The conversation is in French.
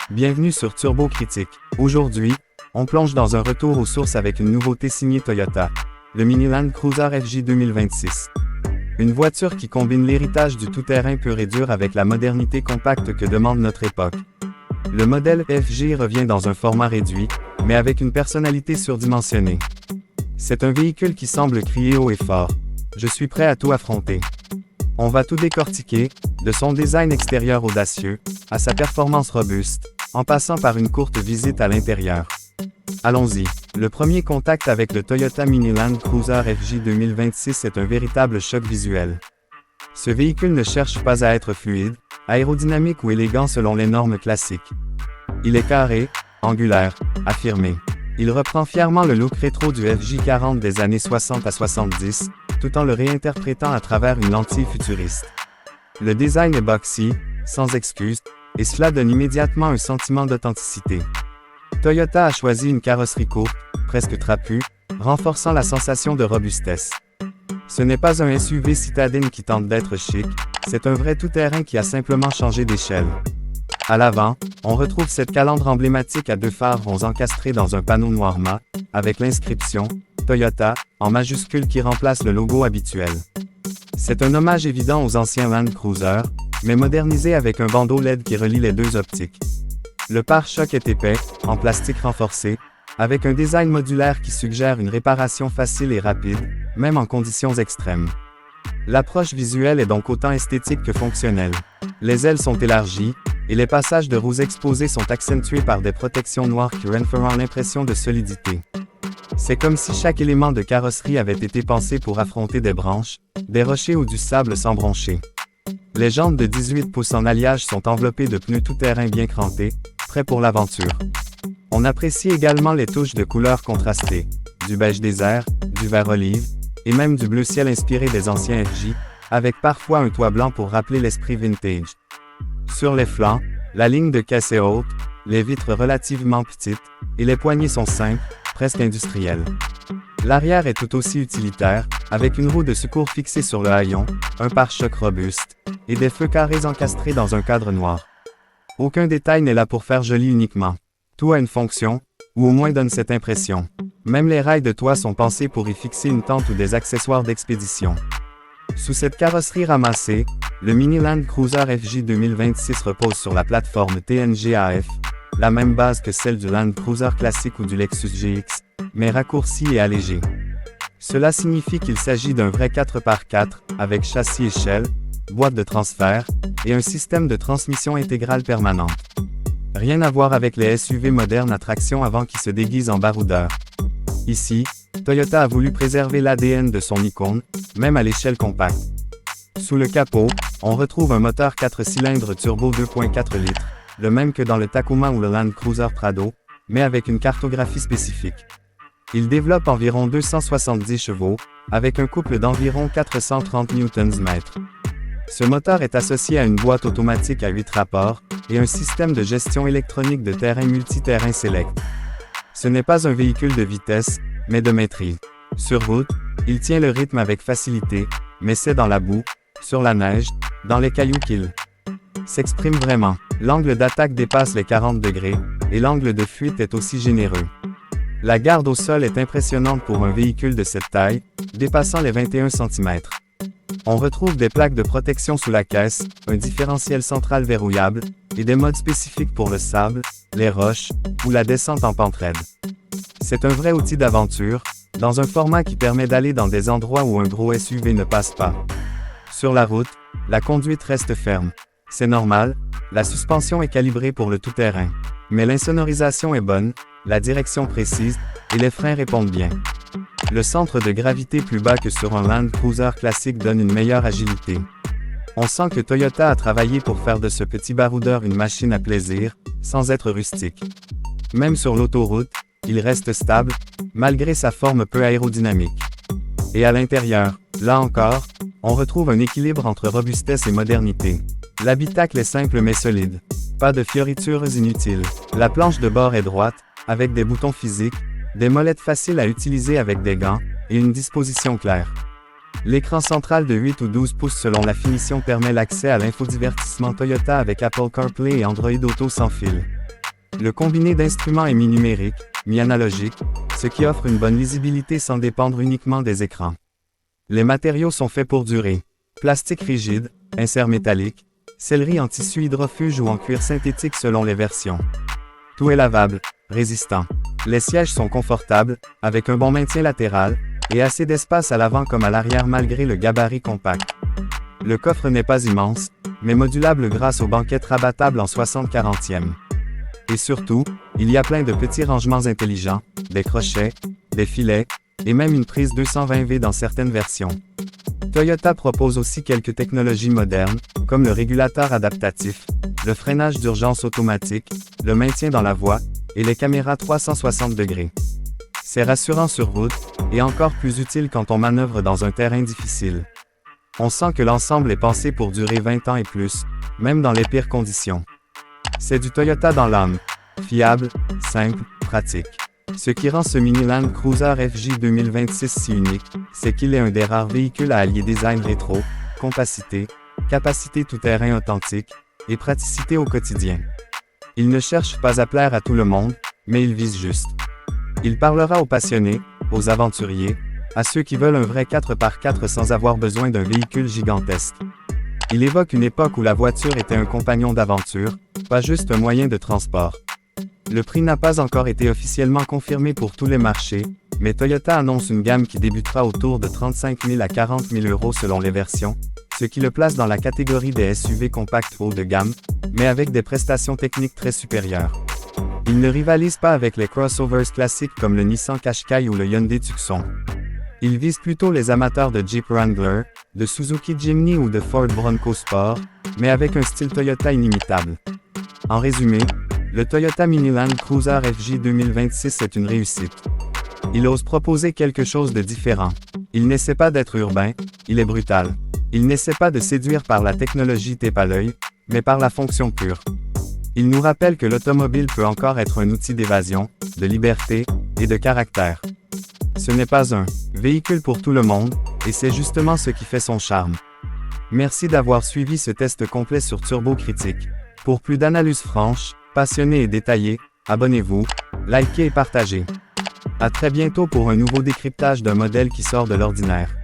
Bienvenue sur Turbo Critique. Aujourd'hui, on plonge dans un retour aux sources avec une nouveauté signée Toyota, le Mini Land Cruiser FJ 2026. Une voiture qui combine l'héritage du tout-terrain pur et dur avec la modernité compacte que demande notre époque. Le modèle FJ revient dans un format réduit, mais avec une personnalité surdimensionnée. C'est un véhicule qui semble crier haut et fort. Je suis prêt à tout affronter. On va tout décortiquer, de son design extérieur audacieux, à sa performance robuste, en passant par une courte visite à l'intérieur. Allons-y. Le premier contact avec le Toyota Mini Land Cruiser FJ 2026 est un véritable choc visuel. Ce véhicule ne cherche pas à être fluide, aérodynamique ou élégant selon les normes classiques. Il est carré, angulaire, affirmé. Il reprend fièrement le look rétro du FJ40 des années 60 à 70, tout en le réinterprétant à travers une lentille futuriste. Le design est boxy, sans excuse, et cela donne immédiatement un sentiment d'authenticité. Toyota a choisi une carrosserie courte, presque trapue, renforçant la sensation de robustesse. Ce n'est pas un SUV citadine qui tente d'être chic, c'est un vrai tout-terrain qui a simplement changé d'échelle. À l'avant, on retrouve cette calandre emblématique à deux phares ronds encastrés dans un panneau noir mat, avec l'inscription « Toyota » en majuscule qui remplace le logo habituel. C'est un hommage évident aux anciens Land Cruiser, mais modernisé avec un bandeau LED qui relie les deux optiques. Le pare-choc est épais, en plastique renforcé, avec un design modulaire qui suggère une réparation facile et rapide, même en conditions extrêmes. L'approche visuelle est donc autant esthétique que fonctionnelle. Les ailes sont élargies, et les passages de roues exposés sont accentués par des protections noires qui renforcent l'impression de solidité. C'est comme si chaque élément de carrosserie avait été pensé pour affronter des branches, des rochers ou du sable sans broncher. Les jantes de 18 pouces en alliage sont enveloppées de pneus tout-terrain bien crantés, prêts pour l'aventure. On apprécie également les touches de couleurs contrastées, du beige désert, du vert olive, et même du bleu ciel inspiré des anciens FJ, avec parfois un toit blanc pour rappeler l'esprit vintage. Sur les flancs, la ligne de caisse est haute, les vitres relativement petites, et les poignées sont simples, presque industrielles. L'arrière est tout aussi utilitaire, avec une roue de secours fixée sur le haillon, un pare-choc robuste, et des feux carrés encastrés dans un cadre noir. Aucun détail n'est là pour faire joli uniquement. Tout a une fonction, ou au moins donne cette impression. Même les rails de toit sont pensés pour y fixer une tente ou des accessoires d'expédition. Sous cette carrosserie ramassée, le Mini Land Cruiser FJ 2026 repose sur la plateforme TNGA-F, la même base que celle du Land Cruiser classique ou du Lexus GX, mais raccourcie et allégée. Cela signifie qu'il s'agit d'un vrai 4x4, avec châssis échelle, boîte de transfert, et un système de transmission intégrale permanente. Rien à voir avec les SUV modernes à traction avant qui se déguisent en baroudeurs. Ici, Toyota a voulu préserver l'ADN de son icône, même à l'échelle compacte. Sous le capot, on retrouve un moteur 4 cylindres turbo 2.4 litres, le même que dans le Tacoma ou le Land Cruiser Prado, mais avec une cartographie spécifique. Il développe environ 270 chevaux, avec un couple d'environ 430 Nm. Ce moteur est associé à une boîte automatique à 8 rapports, et un système de gestion électronique de terrain multi-terrain select. Ce n'est pas un véhicule de vitesse, mais de maîtrise. Sur route, il tient le rythme avec facilité, mais c'est dans la boue, sur la neige, dans les cailloux qu'il s'exprime vraiment. L'angle d'attaque dépasse les 40 degrés, et l'angle de fuite est aussi généreux. La garde au sol est impressionnante pour un véhicule de cette taille, dépassant les 21 cm. On retrouve des plaques de protection sous la caisse, un différentiel central verrouillable, et des modes spécifiques pour le sable, les roches, ou la descente en pente raide. C'est un vrai outil d'aventure, dans un format qui permet d'aller dans des endroits où un gros SUV ne passe pas. Sur la route, la conduite reste ferme. C'est normal, la suspension est calibrée pour le tout-terrain. Mais l'insonorisation est bonne, la direction précise, et les freins répondent bien. Le centre de gravité plus bas que sur un Land Cruiser classique donne une meilleure agilité. On sent que Toyota a travaillé pour faire de ce petit baroudeur une machine à plaisir, sans être rustique. Même sur l'autoroute, il reste stable, malgré sa forme peu aérodynamique. Et à l'intérieur, là encore, on retrouve un équilibre entre robustesse et modernité. L'habitacle est simple mais solide. Pas de fioritures inutiles. La planche de bord est droite, avec des boutons physiques, des molettes faciles à utiliser avec des gants, et une disposition claire. L'écran central de 8 ou 12 pouces selon la finition permet l'accès à l'infodivertissement Toyota avec Apple CarPlay et Android Auto sans fil. Le combiné d'instruments est mi-numérique, mi-analogique, ce qui offre une bonne lisibilité sans dépendre uniquement des écrans. Les matériaux sont faits pour durer. Plastique rigide, insert métallique, sellerie en tissu hydrofuge ou en cuir synthétique selon les versions. Tout est lavable, résistant. Les sièges sont confortables, avec un bon maintien latéral, et assez d'espace à l'avant comme à l'arrière malgré le gabarit compact. Le coffre n'est pas immense, mais modulable grâce aux banquettes rabattables en 60/40e. Et surtout, il y a plein de petits rangements intelligents, des crochets, des filets, et même une prise 220V dans certaines versions. Toyota propose aussi quelques technologies modernes, comme le régulateur adaptatif, le freinage d'urgence automatique, le maintien dans la voie, et les caméras 360 degrés. C'est rassurant sur route, et encore plus utile quand on manœuvre dans un terrain difficile. On sent que l'ensemble est pensé pour durer 20 ans et plus, même dans les pires conditions. C'est du Toyota dans l'âme. Fiable, simple, pratique. Ce qui rend ce Mini Land Cruiser FJ 2026 si unique, c'est qu'il est un des rares véhicules à allier design rétro, compacité, capacité tout-terrain authentique, et praticité au quotidien. Il ne cherche pas à plaire à tout le monde, mais il vise juste. Il parlera aux passionnés, aux aventuriers, à ceux qui veulent un vrai 4x4 sans avoir besoin d'un véhicule gigantesque. Il évoque une époque où la voiture était un compagnon d'aventure, pas juste un moyen de transport. Le prix n'a pas encore été officiellement confirmé pour tous les marchés, mais Toyota annonce une gamme qui débutera autour de 35 000 à 40 000 € selon les versions, ce qui le place dans la catégorie des SUV compacts haut de gamme, mais avec des prestations techniques très supérieures. Il ne rivalise pas avec les crossovers classiques comme le Nissan Qashqai ou le Hyundai Tucson. Il vise plutôt les amateurs de Jeep Wrangler, de Suzuki Jimny ou de Ford Bronco Sport, mais avec un style Toyota inimitable. En résumé, le Toyota Mini Land Cruiser FJ 2026 est une réussite. Il ose proposer quelque chose de différent. Il n'essaie pas d'être urbain, il est brutal. Il n'essaie pas de séduire par la technologie tape à l'œil, mais par la fonction pure. Il nous rappelle que l'automobile peut encore être un outil d'évasion, de liberté, et de caractère. Ce n'est pas un véhicule pour tout le monde, et c'est justement ce qui fait son charme. Merci d'avoir suivi ce test complet sur Turbo Critique. Pour plus d'analyses franches, passionnées et détaillées, abonnez-vous, likez et partagez. À très bientôt pour un nouveau décryptage d'un modèle qui sort de l'ordinaire.